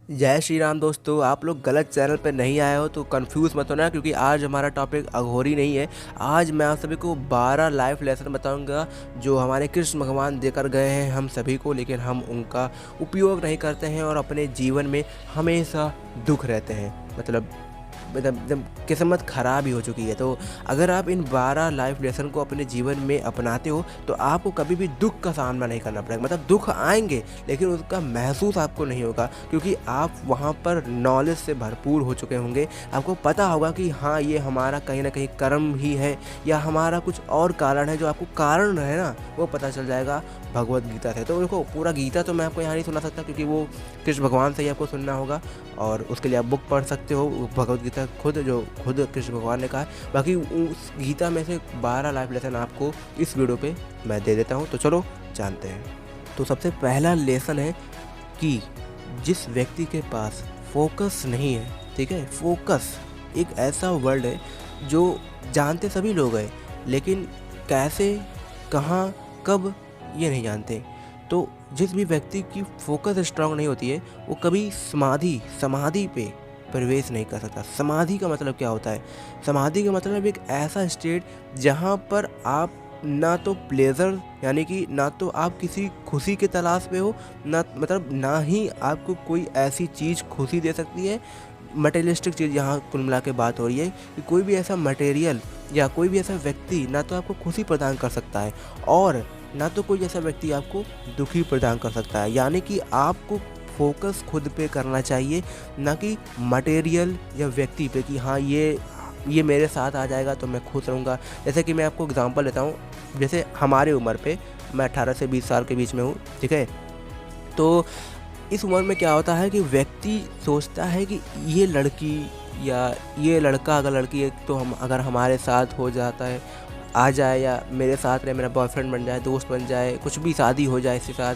जय श्री राम दोस्तों। आप लोग गलत चैनल पे नहीं आए हो तो कंफ्यूज मत होना, क्योंकि आज हमारा टॉपिक अघोरी नहीं है। आज मैं आप सभी को 12 लाइफ लेसन बताऊंगा जो हमारे कृष्ण भगवान देकर गए हैं हम सभी को, लेकिन हम उनका उपयोग नहीं करते हैं और अपने जीवन में हमेशा दुख रहते हैं। मतलब एकदम किस्मत ख़राब ही हो चुकी है। तो अगर आप इन 12 लाइफ लेसन को अपने जीवन में अपनाते हो तो आपको कभी भी दुख का सामना नहीं करना पड़ेगा। मतलब दुख आएंगे लेकिन उसका महसूस आपको नहीं होगा, क्योंकि आप वहाँ पर नॉलेज से भरपूर हो चुके होंगे। आपको पता होगा कि हाँ, ये हमारा कहीं ना कहीं कर्म ही है या हमारा कुछ और कारण है। जो आपको कारण है ना, वो पता चल जाएगा भगवत गीता से। तो देखो, पूरा गीता तो मैं आपको यहाँ नहीं सुना सकता, क्योंकि वो कृष्ण भगवान से ही आपको सुनना होगा और उसके लिए आप बुक पढ़ सकते हो, भगवत गीता खुद, जो खुद कृष्ण भगवान ने कहा है। बाकी उस गीता में से 12 लाइफ लेसन आपको इस वीडियो पे मैं दे देता हूँ। तो चलो जानते हैं। तो सबसे पहला लेसन है कि जिस व्यक्ति के पास फोकस नहीं है, ठीक है, फोकस एक ऐसा वर्ड है जो जानते सभी लोग हैं, लेकिन कैसे, कहाँ, कब, ये नहीं जानते। तो जिस भी व्यक्ति की फोकस स्ट्रांग नहीं होती है, वो कभी समाधि पे प्रवेश नहीं कर सकता। समाधि का मतलब क्या होता है? समाधि का मतलब एक ऐसा स्टेट जहाँ पर आप ना तो प्लेजर, यानी कि ना तो आप किसी खुशी की तलाश में हो, ना ही आपको कोई ऐसी चीज़ खुशी दे सकती है। मटेरियलिस्टिक चीज़ यहाँ कुल मिला के बात हो रही है कि कोई भी ऐसा मटेरियल या कोई भी ऐसा व्यक्ति ना तो आपको खुशी प्रदान कर सकता है और ना तो कोई ऐसा व्यक्ति आपको दुखी प्रदान कर सकता है। यानी कि आपको फोकस खुद पे करना चाहिए, ना कि मटेरियल या व्यक्ति पे कि हाँ, ये मेरे साथ आ जाएगा तो मैं खुश रहूँगा। जैसे कि मैं आपको एग्जांपल देता हूँ। जैसे हमारे उम्र पे, मैं 18 से 20 साल के बीच में हूँ, ठीक है। तो इस उम्र में क्या होता है कि व्यक्ति सोचता है कि ये लड़की या ये लड़का, अगर लड़की है तो हम अगर हमारे साथ हो जाता है, आ जाए या मेरे साथ रहे, मेरा बॉयफ्रेंड बन जाए, दोस्त बन जाए, कुछ भी शादी हो जाए इसके साथ,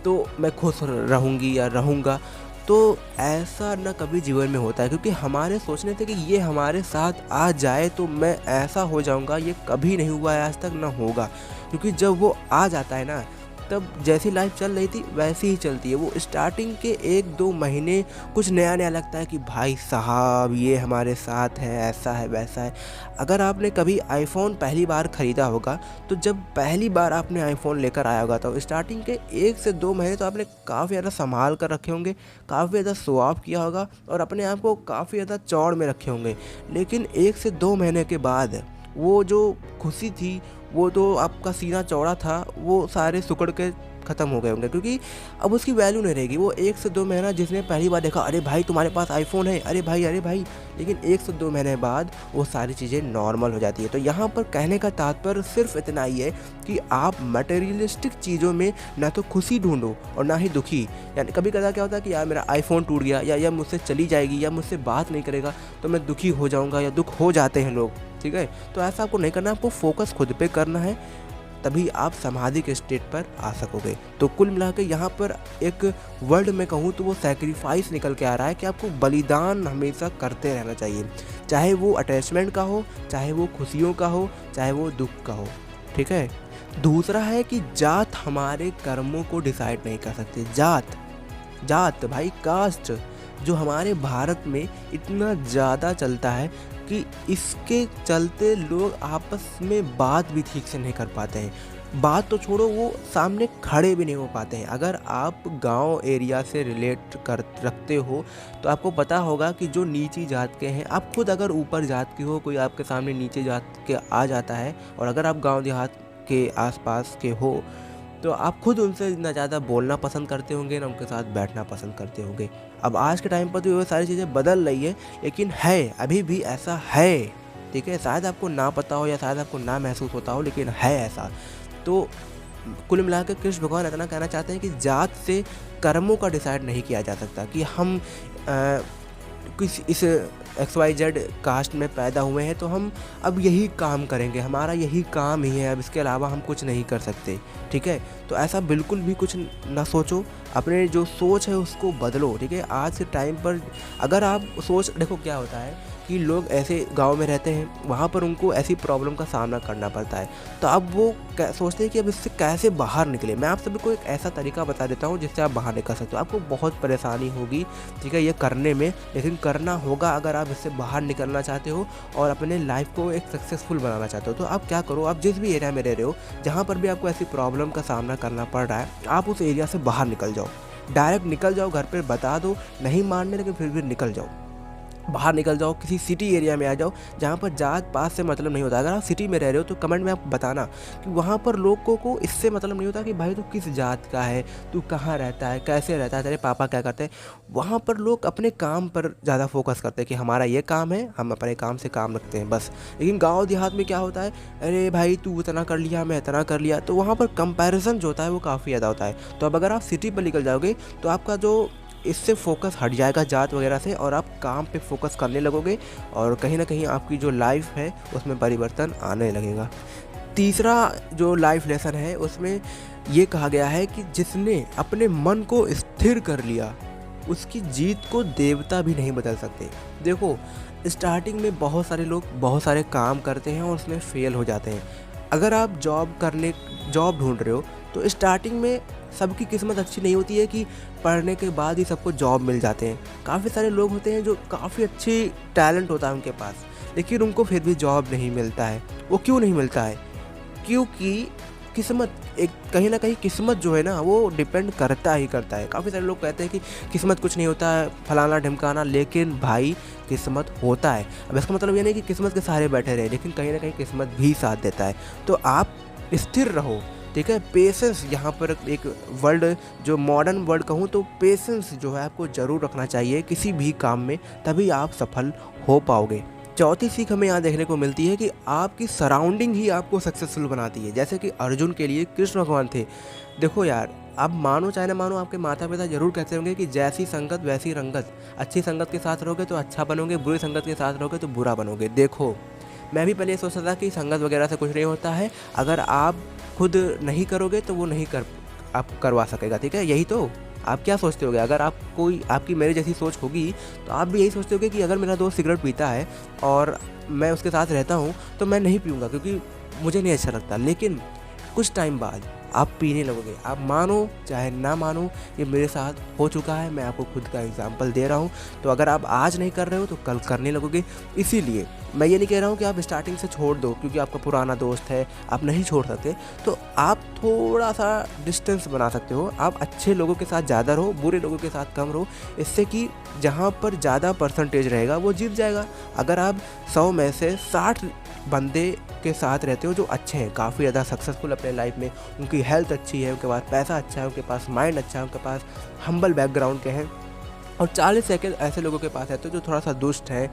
तो मैं खुश रहूँगी या रहूँगा। तो ऐसा ना कभी जीवन में होता है, क्योंकि हमारे सोचने थे कि ये हमारे साथ आ जाए तो मैं ऐसा हो जाऊँगा। ये कभी नहीं हुआ है आज तक, ना होगा। क्योंकि जब वो आ जाता है ना, तब जैसी लाइफ चल रही थी वैसी ही चलती है। वो स्टार्टिंग के 1-2 महीने कुछ नया नया लगता है कि भाई साहब ये हमारे साथ है, ऐसा है, वैसा है। अगर आपने कभी आईफोन पहली बार ख़रीदा होगा, तो जब पहली बार आपने आईफोन लेकर आया होगा तो स्टार्टिंग के 1 से 2 महीने तो आपने काफ़ी ज़्यादा संभाल कर रखे होंगे, काफ़ी ज़्यादा शो ऑफ किया होगा और अपने आप को काफ़ी ज़्यादा चौड़ में रखे होंगे। लेकिन 1 से 2 महीने के बाद वो जो खुशी थी, वो तो आपका सीना चौड़ा था, वो सारे सिकुड़ के ख़त्म हो गए होंगे, क्योंकि अब उसकी वैल्यू नहीं रहेगी। वो 1 से 2 महीना जिसने पहली बार देखा, अरे भाई तुम्हारे पास आईफोन है, अरे भाई अरे भाई, लेकिन 1 से 2 महीने बाद वो सारी चीज़ें नॉर्मल हो जाती है। तो यहाँ पर कहने का तात्पर्य सिर्फ इतना ही है कि आप मटेरियलिस्टिक चीज़ों में ना तो खुशी ढूंढो और ना ही दुखी। यानी कभी कदा क्या होता है कि यार मेरा आईफोन टूट गया, या मुझसे चली जाएगी, या मुझसे बात नहीं करेगा तो मैं दुखी हो जाऊँगा, या दुख हो जाते हैं लोग, ठीक है। तो ऐसा आपको नहीं करना, आपको फोकस खुद पे करना है, तभी आप समाधि के स्टेट पर आ सकोगे। तो कुल मिला के यहाँ पर एक वर्ड में कहूँ तो वो सैक्रिफाइस निकल के आ रहा है कि आपको बलिदान हमेशा करते रहना चाहिए, चाहे वो अटैचमेंट का हो, चाहे वो खुशियों का हो, चाहे वो दुख का हो, ठीक है। दूसरा है कि जात हमारे कर्मों को डिसाइड नहीं कर सकती। जात भाई, कास्ट, जो हमारे भारत में इतना ज़्यादा चलता है कि इसके चलते लोग आपस में बात भी ठीक से नहीं कर पाते हैं। बात तो छोड़ो, वो सामने खड़े भी नहीं हो पाते हैं। अगर आप गांव एरिया से रिलेट कर रखते हो तो आपको पता होगा कि जो नीची जात के हैं, आप खुद अगर ऊपर जात के हो, कोई आपके सामने नीचे जात के आ जाता है, और अगर आप गांव देहात के आसपास के हो तो आप खुद उनसे ना ज़्यादा बोलना पसंद करते होंगे, ना उनके साथ बैठना पसंद करते होंगे। अब आज के टाइम पर तो ये सारी चीज़ें बदल रही है, लेकिन है, अभी भी ऐसा है, ठीक है। शायद आपको ना पता हो या शायद आपको ना महसूस होता हो, लेकिन है ऐसा। तो कुल मिला के कृष्ण भगवान इतना कहना चाहते हैं कि जात से कर्मों का डिसाइड नहीं किया जा सकता कि हम किस इस XYZ कास्ट में पैदा हुए हैं तो हम अब यही काम करेंगे, हमारा यही काम ही है, अब इसके अलावा हम कुछ नहीं कर सकते, ठीक है। तो ऐसा बिल्कुल भी कुछ ना सोचो, अपने जो सोच है उसको बदलो, ठीक है। आज के टाइम पर अगर आप सोच, देखो क्या होता है कि लोग ऐसे गांव में रहते हैं, वहाँ पर उनको ऐसी प्रॉब्लम का सामना करना पड़ता है। तो अब वो सोचते हैं कि अब इससे कैसे बाहर निकले। मैं आप सभी को एक ऐसा तरीका बता देता हूँ जिससे आप बाहर निकल सकते हो। आपको बहुत परेशानी होगी, ठीक है, ये करने में, लेकिन करना होगा अगर आप इससे बाहर निकलना चाहते हो और अपने लाइफ को एक सक्सेसफुल बनाना चाहते हो। तो आप क्या करो, आप जिस भी एरिया में रह रहे हो, जहाँ पर भी आपको ऐसी प्रॉब्लम का सामना करना पड़ रहा है, आप उस एरिया से बाहर निकल जाओ। डायरेक्ट निकल जाओ, घर पे बता दो, नहीं मानने लेकिन फिर भी निकल जाओ, बाहर निकल जाओ, किसी सिटी एरिया में आ जाओ जहाँ पर जात पात से मतलब नहीं होता। अगर आप सिटी में रह रहे हो तो कमेंट में आप बताना कि वहाँ पर लोगों को इससे मतलब नहीं होता कि भाई तू किस जात का है, तू कहाँ रहता है, कैसे रहता है, तेरे पापा क्या करते हैं। वहाँ पर लोग अपने काम पर ज़्यादा फोकस करते हैं कि हमारा ये काम है, हम अपने काम से काम रखते हैं बस। लेकिन गाँव देहात में क्या होता है, अरे भाई तू इतना कर लिया, मैं इतना कर लिया, तो वहाँ पर कंपैरिजन जो होता है वो काफ़ी ज़्यादा होता है। तो अब अगर आप सिटी पर निकल जाओगे तो आपका जो इससे फोकस हट जाएगा जात वगैरह से और आप काम पे फोकस करने लगोगे और कहीं ना कहीं आपकी जो लाइफ है उसमें परिवर्तन आने लगेगा। तीसरा जो लाइफ लेसन है उसमें ये कहा गया है कि जिसने अपने मन को स्थिर कर लिया उसकी जीत को देवता भी नहीं बदल सकते। देखो, स्टार्टिंग में बहुत सारे लोग बहुत सारे काम करते हैं और उसमें फेल हो जाते हैं। अगर आप जॉब ढूंढ रहे हो तो स्टार्टिंग में सबकी किस्मत अच्छी नहीं होती है कि पढ़ने के बाद ही सबको जॉब मिल जाते हैं। काफ़ी सारे लोग होते हैं जो काफ़ी अच्छी टैलेंट होता है उनके पास, लेकिन उनको फिर भी जॉब नहीं मिलता है। वो क्यों नहीं मिलता है? क्योंकि किस्मत, एक कहीं ना कहीं किस्मत जो है ना वो डिपेंड करता ही करता है। काफ़ी सारे लोग कहते हैं कि किस्मत कुछ नहीं होता है, फलाना ढिमकाना, लेकिन भाई किस्मत होता है। अब इसका मतलब ये नहीं कि किस्मत के सहारे बैठे रहे, लेकिन कहीं ना कहीं किस्मत भी साथ देता है। तो आप स्थिर रहो, ठीक है। पेशेंस, यहाँ पर एक वर्ड जो मॉडर्न वर्ड कहूँ तो पेशेंस जो है आपको ज़रूर रखना चाहिए किसी भी काम में, तभी आप सफल हो पाओगे। चौथी सीख हमें यहाँ देखने को मिलती है कि आपकी सराउंडिंग ही आपको सक्सेसफुल बनाती है। जैसे कि अर्जुन के लिए कृष्ण भगवान थे। देखो यार, आप मानो चाहे ना मानो, आपके माता पिता जरूर कहते होंगे कि जैसी संगत वैसी रंगत। अच्छी संगत के साथ रहोगे तो अच्छा बनोगे, बुरी संगत के साथ रहोगे तो बुरा बनोगे। देखो, मैं भी पहले सोचता था कि संगत वगैरह से कुछ नहीं होता है, अगर आप खुद नहीं करोगे तो वो नहीं आप करवा सकेगा, ठीक है। यही तो आप क्या सोचते होगे, अगर आप कोई आपकी मेरे जैसी सोच होगी तो आप भी यही सोचते होगे कि अगर मेरा दोस्त सिगरेट पीता है और मैं उसके साथ रहता हूँ तो मैं नहीं पीऊँगा क्योंकि मुझे नहीं अच्छा लगता। लेकिन कुछ टाइम बाद आप पीने लगोगे। आप मानो चाहे ना मानो, ये मेरे साथ हो चुका है, मैं आपको खुद का एग्जांपल दे रहा हूँ। तो अगर आप आज नहीं कर रहे हो तो कल करने लगोगे। इसीलिए मैं ये नहीं कह रहा हूँ कि आप स्टार्टिंग से छोड़ दो क्योंकि आपका पुराना दोस्त है, आप नहीं छोड़ सकते। तो आप थोड़ा सा डिस्टेंस बना सकते हो। आप अच्छे लोगों के साथ ज़्यादा रहो, बुरे लोगों के साथ कम रहो, इससे कि जहाँ पर ज़्यादा परसेंटेज रहेगा वो जीत जाएगा। अगर आप 100 में से 60 बंदे के साथ रहते हो जो अच्छे हैं, काफ़ी ज़्यादा सक्सेसफुल अपने लाइफ में, उनकी हेल्थ अच्छी है, उनके पास पैसा अच्छा है, उनके पास माइंड अच्छा है, उनके पास हम्बल बैकग्राउंड के हैं, और 40 सेकंड ऐसे लोगों के पास रहते हो जो थोड़ा सा दुष्ट है,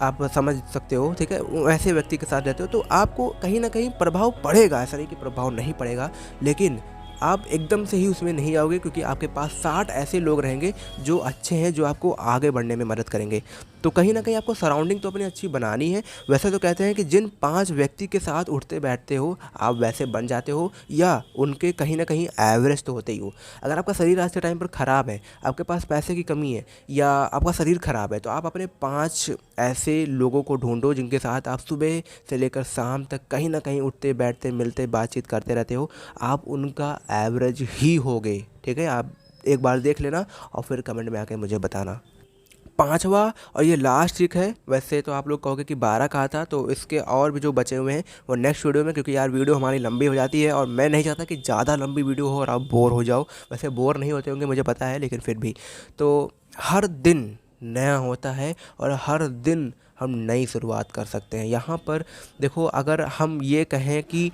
आप समझ सकते हो, ठीक है, ऐसे व्यक्ति के साथ रहते हो तो आपको कहीं ना कहीं प्रभाव पड़ेगा। ऐसा नहीं कि प्रभाव नहीं पड़ेगा, लेकिन आप एकदम से ही उसमें नहीं आओगे क्योंकि आपके पास 60 ऐसे लोग रहेंगे जो अच्छे हैं, जो आपको आगे बढ़ने में मदद करेंगे। तो कहीं ना कहीं आपको सराउंडिंग तो अपनी अच्छी बनानी है। वैसे तो कहते हैं कि जिन 5 व्यक्ति के साथ उठते बैठते हो आप वैसे बन जाते हो, या उनके कहीं ना कहीं एवरेज तो होते ही हो। अगर आपका शरीर आज के टाइम पर ख़राब है, आपके पास पैसे की कमी है, या आपका शरीर ख़राब है, तो आप अपने 5 ऐसे लोगों को ढूंढो जिनके साथ आप सुबह से लेकर शाम तक कहीं ना कहीं उठते बैठते मिलते बातचीत करते रहते हो। आप उनका एवरेज ही होगे, ठीक है। आप एक बार देख लेना और फिर कमेंट में आके मुझे बताना। 5वां और ये लास्ट ट्रिक है। वैसे तो आप लोग कहोगे कि 12 कहा था, तो इसके और भी जो बचे हुए हैं वो नेक्स्ट वीडियो में, क्योंकि यार वीडियो हमारी लंबी हो जाती है और मैं नहीं चाहता कि ज़्यादा लंबी वीडियो हो और आप बोर हो जाओ। वैसे बोर नहीं होते होंगे मुझे पता है, लेकिन फिर भी तो हर दिन नया होता है और हर दिन हम नई शुरुआत कर सकते हैं। यहाँ पर देखो, अगर हम ये कहें कि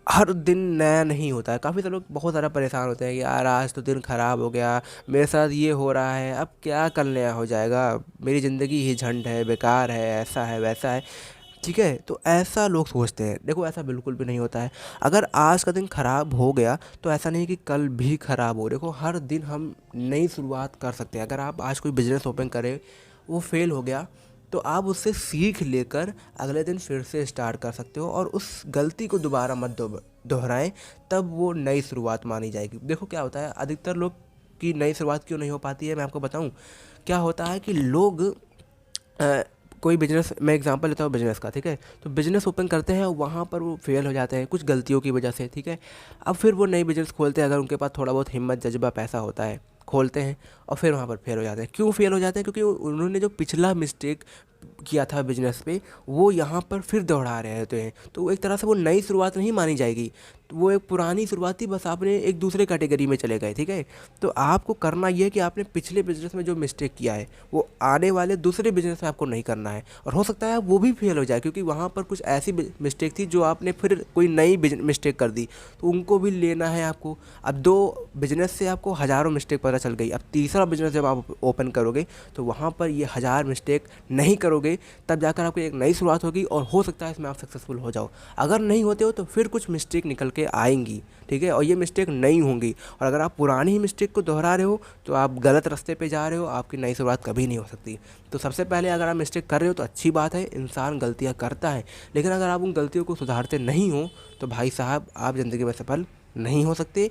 हर दिन नया नहीं होता है, काफ़ी सारे लोग बहुत ज़्यादा परेशान होते हैं कि यार आज तो दिन ख़राब हो गया, मेरे साथ ये हो रहा है, अब क्या कल नया हो जाएगा, मेरी ज़िंदगी ही झंड है, बेकार है, ऐसा है वैसा है, ठीक है। तो ऐसा लोग सोचते हैं। देखो, ऐसा बिल्कुल भी नहीं होता है। अगर आज का दिन ख़राब हो गया तो ऐसा नहीं कि कल भी ख़राब हो। देखो, हर दिन हम नई शुरुआत कर सकते हैं। अगर आप आज कोई बिज़नेस ओपन करें, वो फेल हो गया, तो आप उससे सीख लेकर अगले दिन फिर से स्टार्ट कर सकते हो और उस गलती को दोबारा मत दोहराएं, तब वो नई शुरुआत मानी जाएगी। देखो क्या होता है, अधिकतर लोग की नई शुरुआत क्यों नहीं हो पाती है, मैं आपको बताऊं। क्या होता है कि लोग कोई बिजनेस, मैं एग्जांपल लेता हूँ बिजनेस का, ठीक है। तो बिजनेस ओपन करते हैं, वहाँ पर वो फेल हो जाते हैं कुछ गलतियों की वजह से, ठीक है। अब फिर वो नई बिजनेस खोलते हैं, अगर उनके पास थोड़ा बहुत हिम्मत, जज्बा, पैसा होता है, खोलते हैं और फिर वहाँ पर फेल हो जाते हैं। क्यों फेल हो जाते हैं? क्योंकि उन्होंने जो पिछला मिस्टेक किया था बिजनेस पे, वो यहाँ पर फिर दोहरा रहे होते हैं। तो एक तरह से वो नई शुरुआत नहीं मानी जाएगी, तो वो एक पुरानी शुरुआत थी, बस आपने एक दूसरे कैटेगरी में चले गए, ठीक है। तो आपको करना ये है कि आपने पिछले बिजनेस में जो मिस्टेक किया है वो आने वाले दूसरे बिजनेस में आपको नहीं करना है। और हो सकता है वो भी फेल हो जाए, क्योंकि वहाँ पर कुछ ऐसी मिस्टेक थी जो आपने फिर कोई नई मिस्टेक कर दी, तो उनको भी लेना है आपको। अब 2 बिजनेस से आपको हज़ारों मिस्टेक पता चल गई, अब तीसरा बिजनेस जब आप ओपन करोगे तो वहाँ पर ये 1000 मिस्टेक नहीं करोगे, तब जाकर आपकी एक नई शुरुआत होगी और हो सकता है इसमें आप सक्सेसफुल हो जाओ। अगर नहीं होते हो तो फिर कुछ मिस्टेक निकल के आएंगी, ठीक है, और ये मिस्टेक नहीं होंगी। और अगर आप पुरानी ही मिस्टेक को दोहरा रहे हो तो आप गलत रास्ते पे जा रहे हो, आपकी नई शुरुआत कभी नहीं हो सकती। तो सबसे पहले अगर आप मिस्टेक कर रहे हो तो अच्छी बात है, इंसान गलतियाँ करता है, लेकिन अगर आप उन गलतियों को सुधारते नहीं हो तो भाई साहब आप ज़िंदगी में सफल नहीं हो सकते।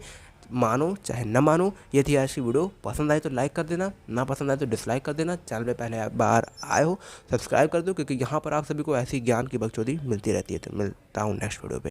मानो चाहे न मानो। ये थी आज की वीडियो, पसंद आए तो लाइक कर देना, ना पसंद आए तो डिसलाइक कर देना। चैनल में पहले बार आए हो सब्सक्राइब कर दो, क्योंकि यहाँ पर आप सभी को ऐसी ज्ञान की बकचोदी मिलती रहती है। तो मिलता हूँ नेक्स्ट वीडियो पे।